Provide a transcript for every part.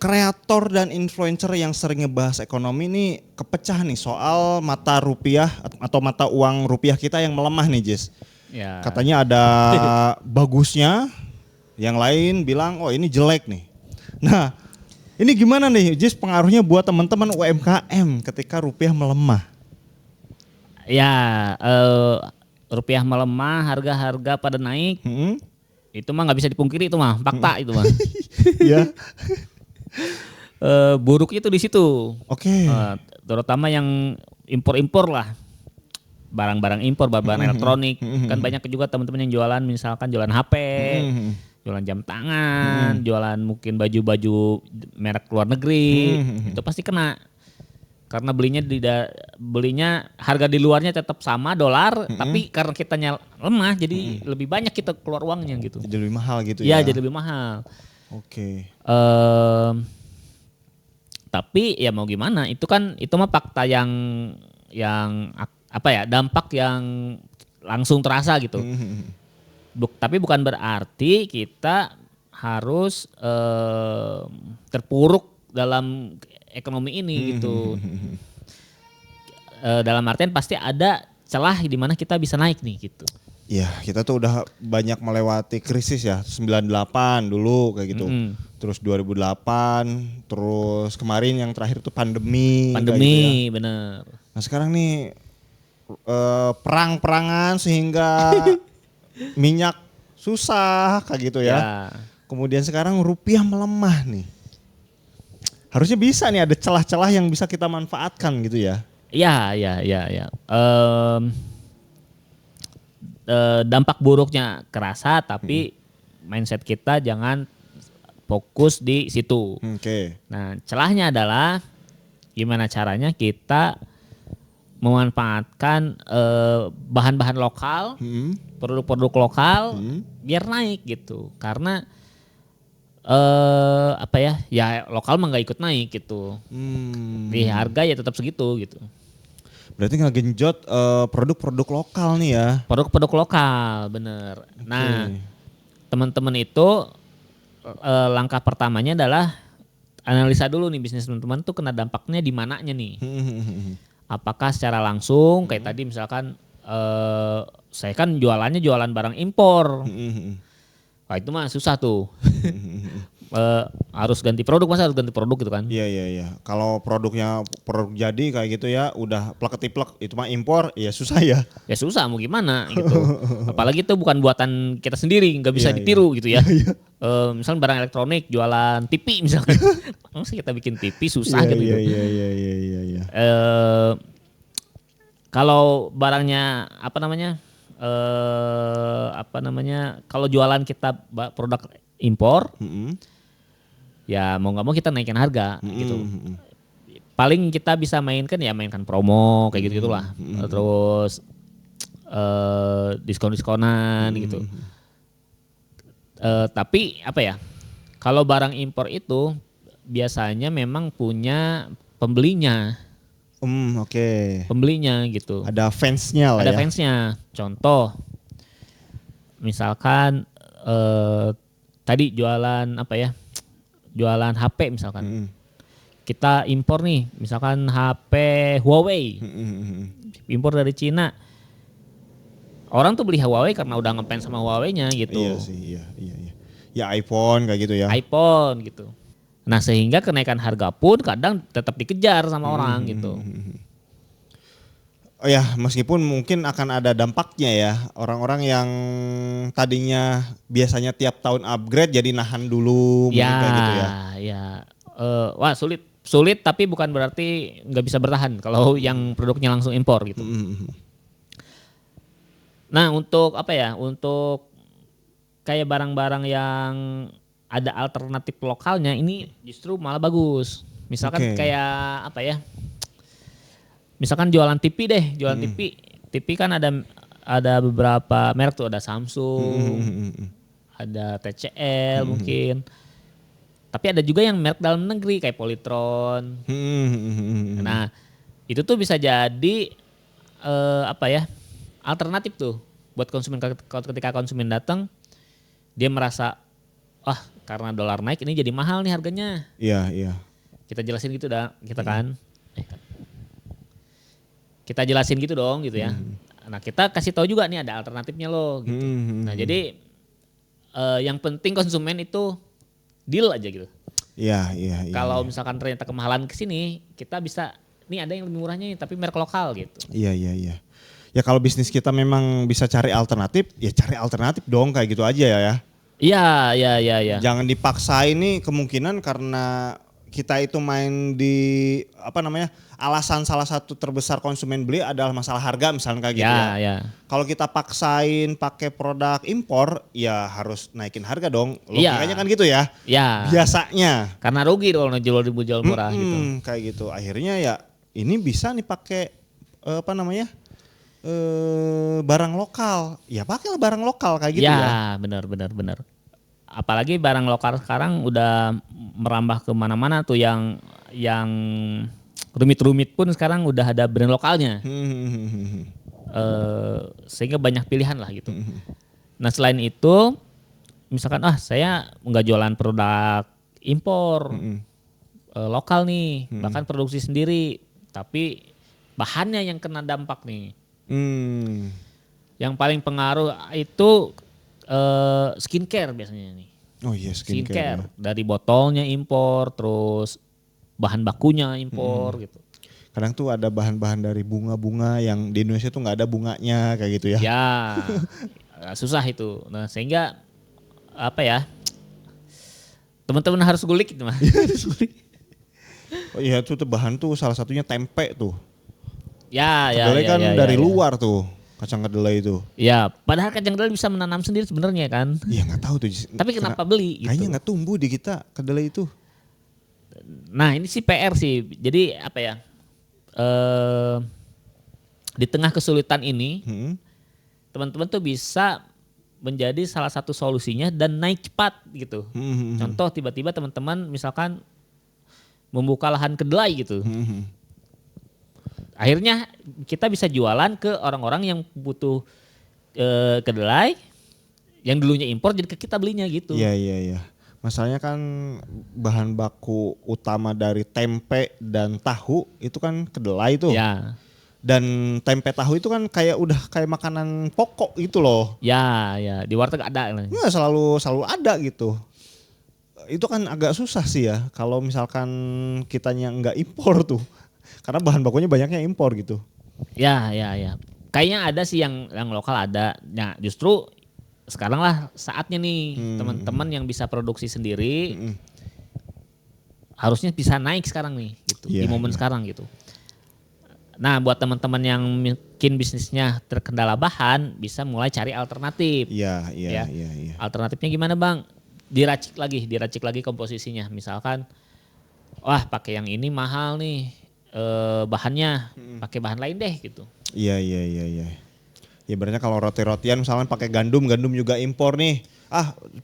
kreator dan influencer yang sering ngebahas ekonomi ini kepecah nih soal mata rupiah atau mata uang rupiah kita yang melemah nih, Jess. Ya. Katanya ada bagusnya, yang lain bilang oh ini jelek nih. Nah, ini gimana nih, Jess, pengaruhnya buat teman-teman UMKM ketika rupiah melemah? Ya, rupiah melemah, harga-harga pada naik. Itu mah nggak bisa dipungkiri, itu mah fakta itu mah. Ya. Buruknya itu di situ. Oke. Terutama yang impor-impor lah. Barang-barang impor, barang elektronik. Kan banyak juga teman-teman yang jualan, misalkan jualan HP, jualan jam tangan, jualan mungkin baju-baju merek luar negeri. Itu pasti kena. Karena belinya harga di luarnya tetap sama dolar, tapi karena kitanya lemah jadi lebih banyak kita keluar uangnya gitu. Jadi lebih mahal gitu ya? Iya, jadi lebih mahal. Oke. Tapi ya mau gimana? Itu mah fakta yang apa ya, dampak yang langsung terasa gitu. Tapi bukan berarti kita harus terpuruk dalam ekonomi ini gitu. Dalam artian pasti ada celah di mana kita bisa naik nih gitu. Iya, kita tuh udah banyak melewati krisis ya, 98 dulu kayak gitu. Terus 2008, terus kemarin yang terakhir tuh pandemi. Pandemi, gitu ya. bener. Nah sekarang nih perang-perangan sehingga minyak susah kayak gitu ya. Kemudian sekarang rupiah melemah nih. Harusnya bisa nih ada celah-celah yang bisa kita manfaatkan gitu ya. Iya. Dampak buruknya kerasa, tapi mindset kita jangan fokus di situ. Oke. Nah, celahnya adalah gimana caranya kita memanfaatkan bahan-bahan lokal, produk-produk lokal, biar naik gitu. Karena ya lokal mah nggak ikut naik gitu. Di harga ya tetap segitu gitu. Berarti ngegenjot produk-produk lokal nih ya. Produk-produk lokal, bener. Nah, teman-teman itu langkah pertamanya adalah analisa dulu nih bisnis teman-teman tuh kena dampaknya di mananya nih. Apakah secara langsung kayak tadi misalkan saya kan jualannya jualan barang impor. Wah itu mah susah tuh. Harus ganti produk, masa harus ganti produk gitu kan? Iya. Kalau produk jadi kayak gitu ya udah plek-ketiplek itu mah impor ya susah ya. Ya susah mau gimana gitu. Apalagi itu bukan buatan kita sendiri, nggak bisa ditiru gitu ya. Misalnya barang elektronik jualan TV misalkan. Masa kita bikin TV susah gitu. Iya. Kalau barangnya kalau jualan kita produk impor, ya mau nggak mau kita naikin harga gitu. Paling kita bisa mainkan promo kayak gitu gitulah, terus diskon-diskonan gitu. Tapi apa ya? Kalau barang impor itu biasanya memang punya pembelinya. Oke. Pembelinya gitu. Ada fansnya lah ya. Ada fansnya. Contoh, misalkan tadi jualan jualan HP misalkan. Kita impor nih, misalkan HP Huawei. Impor dari Cina. Orang tuh beli Huawei karena udah ngefans sama Huawei-nya gitu. Iya sih, iya. Ya iPhone kayak gitu ya. iPhone gitu. Nah, sehingga kenaikan harga pun kadang tetap dikejar sama orang gitu. Oh ya, meskipun mungkin akan ada dampaknya ya. Orang-orang yang tadinya biasanya tiap tahun upgrade jadi nahan dulu mungkin kayak gitu ya. Ya. Wah sulit tapi bukan berarti nggak bisa bertahan kalau yang produknya langsung impor gitu. Nah untuk untuk kayak barang-barang yang ada alternatif lokalnya ini justru malah bagus. Misalkan kayak misalkan jualan TV deh, TV kan ada beberapa merek tuh, ada Samsung, ada TCL mungkin. Tapi ada juga yang merek dalam negeri kayak Polytron. Nah, itu tuh bisa jadi alternatif tuh buat konsumen ketika konsumen datang dia merasa karena dolar naik ini jadi mahal nih harganya. Iya. Kita jelasin gitu dah, kita kan. Kita jelasin gitu dong gitu ya. Nah kita kasih tahu juga nih ada alternatifnya loh gitu. Nah jadi yang penting konsumen itu deal aja gitu. Iya. Kalau misalkan ternyata kemahalan ke sini, kita bisa nih ada yang lebih murahnya nih tapi merek lokal gitu. Iya. Ya kalau bisnis kita memang bisa cari alternatif, ya cari alternatif dong kayak gitu aja ya. Iya. Jangan dipaksain nih kemungkinan karena kita itu main di alasan salah satu terbesar konsumen beli adalah masalah harga misalnya kayak gitu ya. Kalau kita paksain pakai produk impor ya harus naikin harga dong. Logikanya kan gitu ya. Iya. Biasanya. Karena rugi dong jual murah gitu. Kayak gitu. Akhirnya ya ini bisa nih pakai barang lokal. Ya pakailah barang lokal kayak gitu ya. Ya benar. Apalagi barang lokal sekarang udah merambah ke mana-mana tuh yang rumit-rumit pun sekarang udah ada brand lokalnya. Sehingga banyak pilihan lah gitu. Nah selain itu misalkan saya nggak jualan produk impor lokal nih, bahkan produksi sendiri, tapi bahannya yang kena dampak nih. Yang paling pengaruh itu skincare biasanya nih. Oh iya skincare. Ya. Dari botolnya impor, terus bahan bakunya impor gitu. Kadang tuh ada bahan-bahan dari bunga-bunga yang di Indonesia tuh nggak ada bunganya kayak gitu ya. Ya susah itu. Nah sehingga teman-teman harus gulik gitu mah. Oh iya tuh bahan tuh salah satunya tempe tuh. Ya. Kedelai kan dari luar tuh. Kacang kedelai itu. Ya, padahal kacang kedelai bisa menanam sendiri sebenarnya kan. Iya nggak tahu tuh. Tapi kenapa beli? Gitu. Kayaknya nggak tumbuh di kita kedelai itu. Nah ini sih PR sih. Jadi di tengah kesulitan ini, teman-teman tuh bisa menjadi salah satu solusinya dan naik cepat gitu. Contoh tiba-tiba teman-teman misalkan membuka lahan kedelai gitu. Akhirnya kita bisa jualan ke orang-orang yang butuh kedelai yang dulunya impor jadi ke kita belinya gitu. Iya. Masalahnya kan bahan baku utama dari tempe dan tahu itu kan kedelai tuh. Ya. Dan tempe tahu itu kan udah kayak makanan pokok gitu loh. Ya, di warteg ada. Ya, selalu ada gitu. Itu kan agak susah sih ya kalau misalkan kitanya nggak impor tuh. Karena bahan bakunya banyaknya impor gitu. Ya. Kayaknya ada sih yang lokal ada. Nah justru sekarang lah saatnya nih teman-teman yang bisa produksi sendiri harusnya bisa naik sekarang nih gitu. Di momen sekarang gitu. Nah buat teman-teman yang mungkin bisnisnya terkendala bahan bisa mulai cari alternatif. Iya. Alternatifnya gimana Bang? Diracik lagi komposisinya. Misalkan wah pakai yang ini mahal nih. Bahannya pakai bahan lain deh gitu. Iya. Ya berarti kalau roti-rotian misalnya pakai gandum juga impor nih.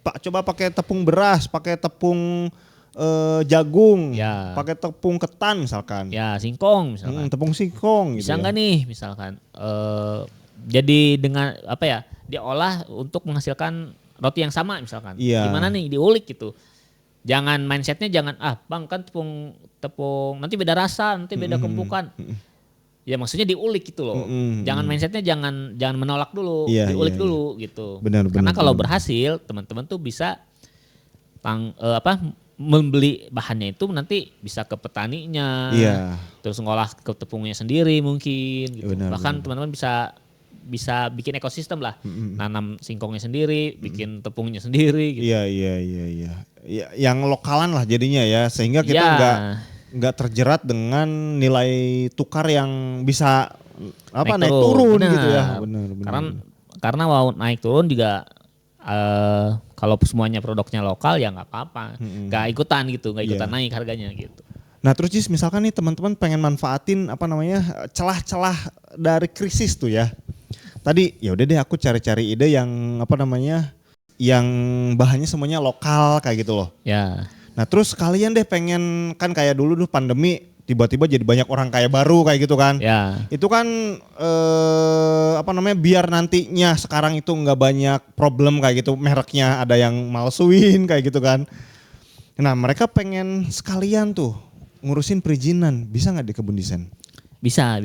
Pak coba pakai tepung beras, pakai tepung jagung, pakai tepung ketan misalkan. Ya singkong misalkan. Tepung singkong gitu. Bisa nggak nih misalkan jadi dengan diolah untuk menghasilkan roti yang sama misalkan. Gimana nih diulik gitu. Jangan mindsetnya Bang kan tepung nanti beda rasa, nanti beda kempukan. Ya maksudnya diulik gitu loh. Jangan mindsetnya jangan menolak dulu, diulik dulu gitu. Karena kalau berhasil teman-teman tuh bisa membeli bahannya itu nanti bisa ke petaninya. Terus ngolah ke tepungnya sendiri mungkin gitu. Bahkan teman-teman bisa bikin ekosistem lah. Nanam singkongnya sendiri, bikin tepungnya sendiri gitu. Iya. Ya, yang lokalan lah jadinya ya sehingga kita nggak terjerat dengan nilai tukar yang bisa naik turun gitu ya. Benar. Karena mau naik turun juga kalau semuanya produknya lokal ya nggak apa-apa. Nggak ikutan naik harganya gitu. Nah terus Jis misalkan nih teman-teman pengen manfaatin celah-celah dari krisis tuh ya. Tadi ya udah deh aku cari-cari ide yang yang bahannya semuanya lokal kayak gitu loh. Ya. Nah terus kalian deh pengen kan kayak dulu pandemi tiba-tiba jadi banyak orang kaya baru kayak gitu kan. Ya. Itu kan biar nantinya sekarang itu nggak banyak problem kayak gitu, mereknya ada yang malsuin kayak gitu kan. Nah mereka pengen sekalian tuh ngurusin perizinan, bisa nggak di kebun desain? Bisa.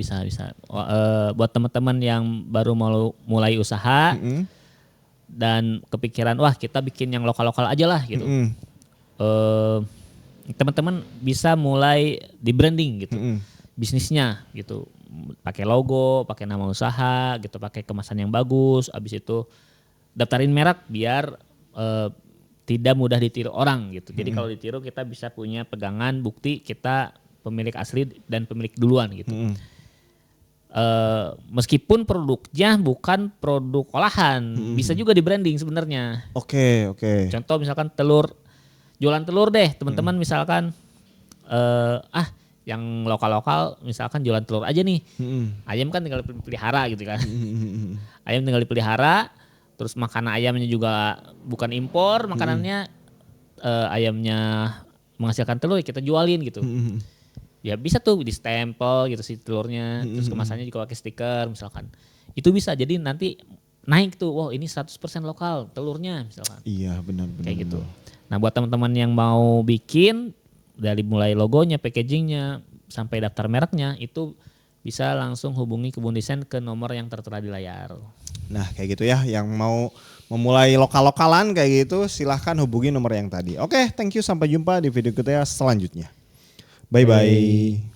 Buat teman-teman yang baru mau mulai usaha dan kepikiran wah kita bikin yang lokal-lokal aja lah gitu. Teman-teman bisa mulai di branding gitu, bisnisnya gitu, pakai logo, pakai nama usaha gitu, pakai kemasan yang bagus, abis itu daftarin merek biar tidak mudah ditiru orang gitu. Jadi kalau ditiru kita bisa punya pegangan bukti kita pemilik asli dan pemilik duluan gitu. Meskipun produknya bukan produk olahan, bisa juga di branding sebenarnya. Oke. Contoh misalkan jualan telur deh teman-teman misalkan yang lokal-lokal misalkan jualan telur aja nih. Ayam kan tinggal pelihara gitu kan. Ayam tinggal dipelihara, terus makanan ayamnya juga bukan impor, makanannya ayamnya menghasilkan telur kita jualin gitu. Ya bisa tuh di stempel gitu si telurnya, terus kemasannya juga pakai stiker misalkan. Itu bisa jadi nanti naik tuh, wow ini 100% lokal telurnya misalkan. Iya benar. Kayak gitu. Nah buat teman-teman yang mau bikin dari mulai logonya, packagingnya, sampai daftar mereknya itu bisa langsung hubungi Kebun Desain ke nomor yang tertera di layar. Nah kayak gitu ya, yang mau memulai lokal-lokalan kayak gitu silahkan hubungi nomor yang tadi. Oke, thank you, sampai jumpa di video kita selanjutnya. Bye-bye.